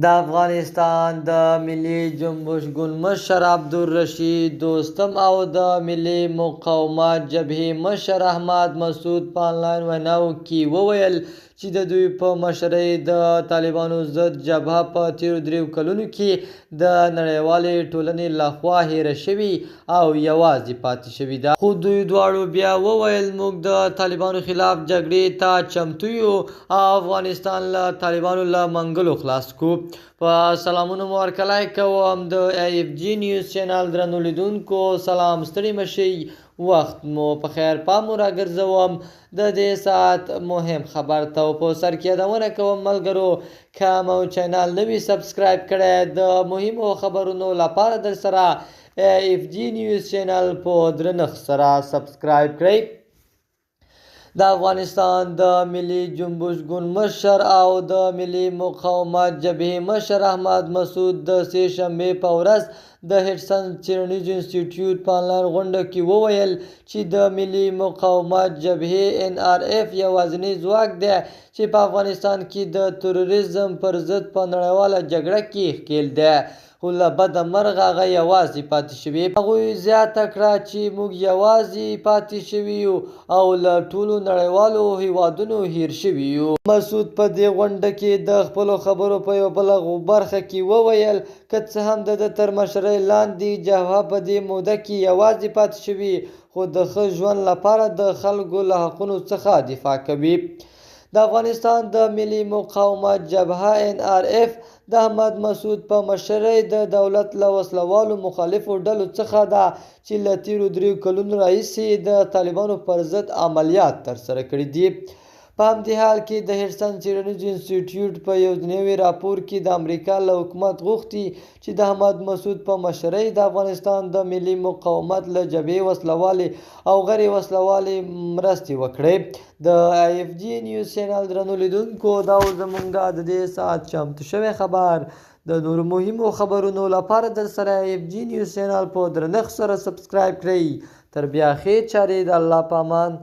د افغانستان د ملي جنبش ګوند مشر عبدالرشید دوستم او د ملي مقاومت جبهې مشر احمد مسعود په آنلاین ویناو کې وویل چې د دوی په مشرۍ د طالبانو ضد جبهه په تیرو 3 کلونو کې د نړیوالې ټولنې لخوا هیره شوې او یوازې پاتې شوې ده. خو دوی دواړو بیا وویل موږ د طالبانو خلاف جګړې ته چمتو یو او افغانستان له طالبانو له منګلو خلاص کو. په سلامونو مو ورکلی کوم د AFG نیوز چینل درنو لیدونکو، سلام، ستړي مشئ، وخت مو په خیر. پام مو راګرځوم د دې ساعت مهم خبر ته په سر کې یادونه کوم ملګرو که مو چینل نوي سبسکرایب کړی د مهمو خبرونو لپاره در سره AFG نیوز چینل په درنښت سره سبسکرایب کړئ. د افغانستان د ملي جنبش ګوند مشر او د ملي مقاومت جبهې مشر احمد مسعود د سې شنبې په ورځ د هډسن څیړنیز انسټیټیوټ په آنلاین غونډه کې وویل چې د ملي مقاومت جبهې NRF یوازینی ځواک دی چې په افغانستان کې د تروریزم پر ضد په نړیواله جګړه کې ښکېل دی، خو له بده مرغه هغه یوازې پاتې شوي. هغوی زیاته کړه چې موږ یوازې پاتې شوي یو او له ټولو نړیوالو هیوادونو هیر شوي یو. مسعود په دې غونډه کې د خپلو خبرو په یوه بله برخه کې وویل که څه هم د ده تر مشرۍ لاندې جبهه په دې موده کې یوازې پاتې شوي خو د ښه ژوند لپاره د خلکو له حقونو څخه دفاع کوي. د افغانستان د ملي مقاومت جبهه NRF د احمد مسعود په مشرۍ د دولت له وسلوالو مخالفو ډلو څخه ده چې له تیرو 3 کلونو راهیسې د طالبانو پر ضد عملیات ترسره کړي دي. په همدې حال کې د هډسن څیړنیز انسټیټیوټ په یو نوي راپور کې د امریکا له حکومت غوښتي چې د احمد مسعود په مشرۍ د افغانستان د ملي مقاومت له جبهې وسلوالې او غیر وسلوالې مرستې وکړي. د AFG نیوز چینل درنو لیدونکو، دا زموږ د دې ساعت چمتو شوی خبر. د نورو مهمو خبرونو لپاره در سره AFG نیوز چینل په درنښت سره سبسکرایب کړئ. تر بیا ښې چارې، د الله په امان.